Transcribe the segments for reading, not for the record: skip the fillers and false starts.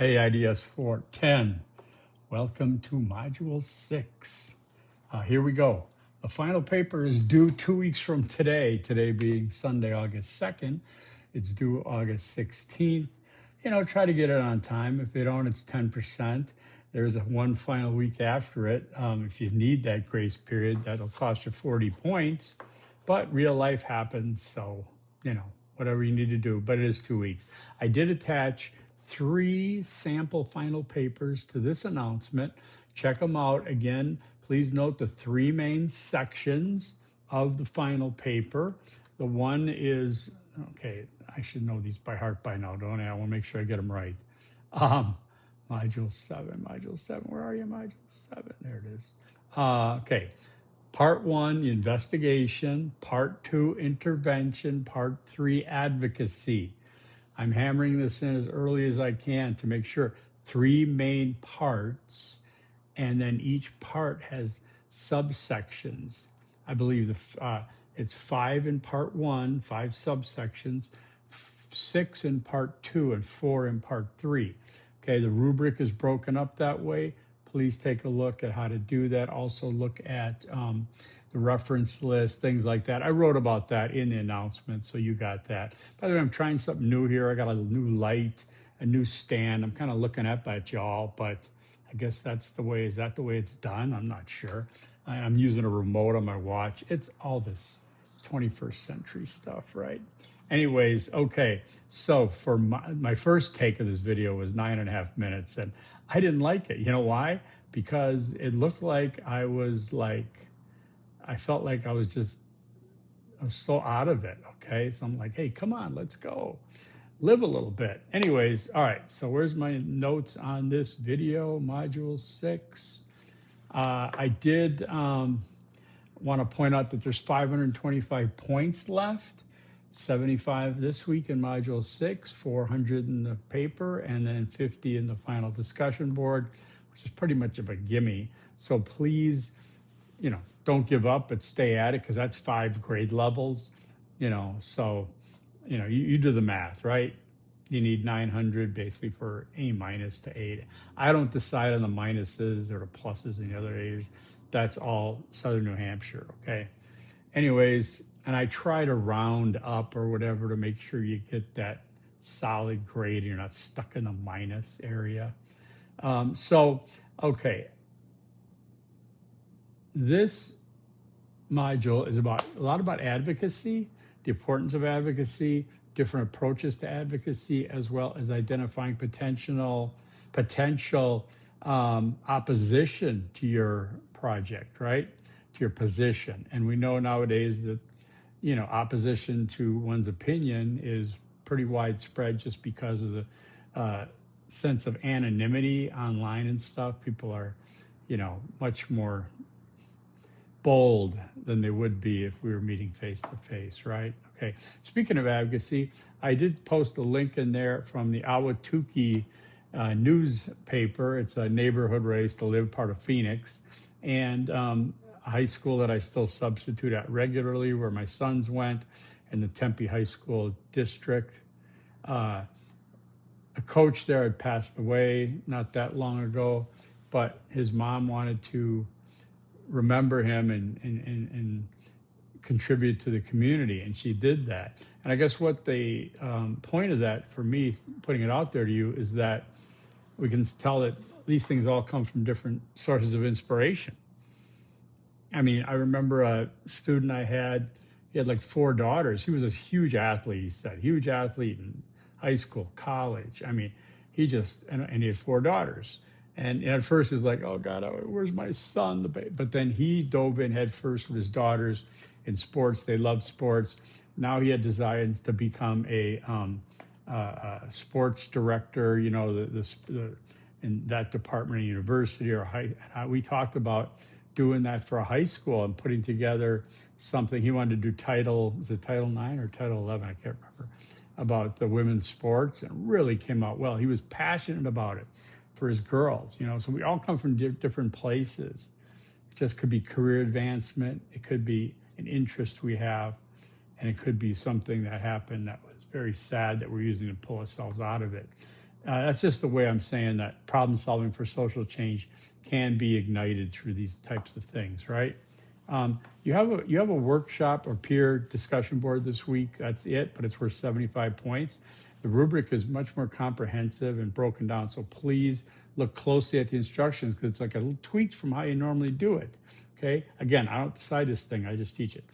Hey, IDS-410, welcome to Module 6. Here we go. The final paper is due 2 weeks from today being Sunday, August 2nd. It's due August 16th. Try to get it on time. If you don't, it's 10%. There's one final week after it. If you need that grace period, that'll cost you 40 points. But real life happens, so, whatever you need to do. But it is 2 weeks. I did attach 3 sample final papers to this announcement. Check them out. Again, please note the 3 main sections of the final paper. The one is, okay, I should know these by heart by now, don't I? I want to make sure I get them right. Module 7, where are you, Module 7? There it is. Okay, Part 1, investigation. Part 2, intervention. Part 3, advocacy. I'm hammering this in as early as I can to make sure 3 main parts, and then each part has subsections. I believe it's 5 in part 1, 5 subsections, 6 in part 2, and 4 in part 3. Okay, the rubric is broken up that way. Please take a look at how to do that. Also look at the reference list, things like that. I wrote about that in the announcement, so you got that. By the way, I'm trying something new here. I got a new light, a new stand. I'm kind of looking at that, y'all, but I guess that's the way. Is that the way it's done? I'm not sure. I'm using a remote on my watch. It's all this 21st century stuff, right? Anyways, okay, so for my first take of this video was 9.5 minutes, and I didn't like it. You know why? Because it looked like I felt like I was so out of it, okay? So I'm like, hey, come on, let's go. Live a little bit. Anyways, all right, so where's my notes on this video, Module 6? I did want to point out that there's 525 points left, 75 this week in Module 6, 400 in the paper, and then 50 in the final discussion board, which is pretty much of a gimme. So please, don't give up, but stay at it, because that's 5 grade levels, so, you do the math, right? You need 900 basically for A- to 8. I don't decide on the minuses or the pluses and the other A's. That's all Southern New Hampshire, okay? Anyways, and I try to round up or whatever to make sure you get that solid grade and you're not stuck in the minus area. Okay. This module is a lot about advocacy, the importance of advocacy, different approaches to advocacy, as well as identifying potential opposition to your project, right? To your position. And we know nowadays that, opposition to one's opinion is pretty widespread just because of the sense of anonymity online and stuff. People are, much more bold than they would be if we were meeting face to face, right? Okay, speaking of advocacy, I did post a link in there from the Ahwatukee newspaper. It's a neighborhood where I used to live, part of Phoenix, and a high school that I still substitute at regularly, where my sons went, in the Tempe High School district. A coach there had passed away not that long ago, but his mom wanted to remember him and contribute to the community, and she did that. And I guess what the point of that, for me, putting it out there to you, is that we can tell that these things all come from different sources of inspiration. I mean, I remember a student I had, he had like 4 daughters. He was a huge athlete, he said, huge athlete in high school, college. I mean, and he had 4 daughters. And at first it's like, oh God, where's my son? But then he dove in head first with his daughters in sports. They love sports. Now he had desires to become a sports director, in that department of university or we talked about doing that for a high school and putting together something. He wanted to do was it Title 9 or Title 11? I can't remember, about the women's sports, and really came out well. He was passionate about it for his girls, so we all come from different places. It just could be career advancement. It could be an interest we have, and it could be something that happened that was very sad that we're using to pull ourselves out of it. That's just the way I'm saying that problem solving for social change can be ignited through these types of things, right? You have a workshop or peer discussion board this week. That's it, but it's worth 75 points. The rubric is much more comprehensive and broken down. So please look closely at the instructions because it's like a little tweak from how you normally do it. Okay. Again, I don't decide this thing. I just teach it.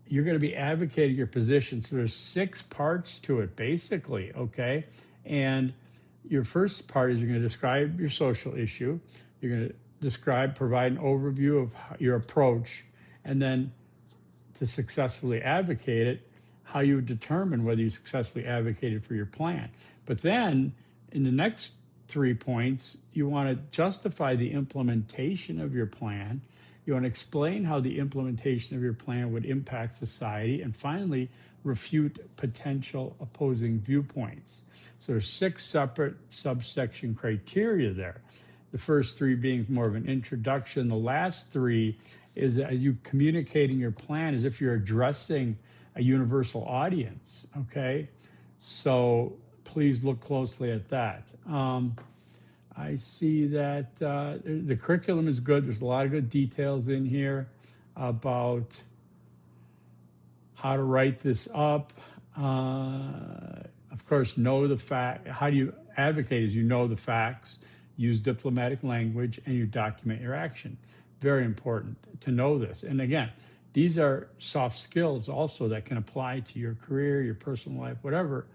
You're going to be advocating your position. So there's 6 parts to it, basically. Okay. And your first part is you're going to describe your social issue. You're going to provide an overview of your approach, and then to successfully advocate it, how you determine whether you successfully advocated for your plan. But then in the next 3 points, you want to justify the implementation of your plan. You want to explain how the implementation of your plan would impact society. And finally, refute potential opposing viewpoints. So there's 6 separate subsection criteria there. The first 3 being more of an introduction. The last 3 is as you communicating your plan as if you're addressing a universal audience, okay? So please look closely at that. I see that the curriculum is good. There's a lot of good details in here about how to write this up. Of course, know the fact. How do you advocate is you know the facts, use diplomatic language, and you document your action. Very important to know this. And again, these are soft skills also that can apply to your career, your personal life, whatever,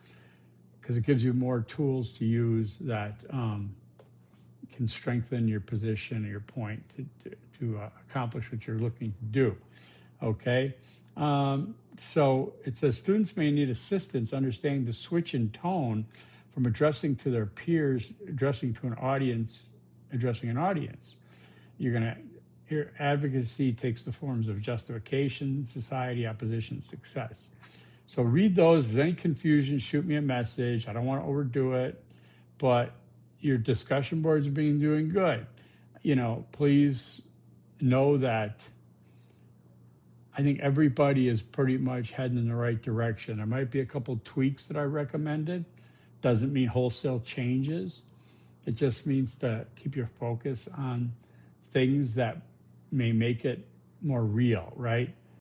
because it gives you more tools to use that can strengthen your position or your point to accomplish what you're looking to do. Okay. So it says students may need assistance understanding the switch in tone from addressing to their peers, addressing an audience. You're going to hear advocacy takes the forms of justification, society, opposition, success. So read those. If there's any confusion, shoot me a message. I don't want to overdo it, but your discussion boards are doing good. Please know that I think everybody is pretty much heading in the right direction. There might be a couple tweaks that I recommended. Doesn't mean wholesale changes. It just means to keep your focus on things that may make it more real, right?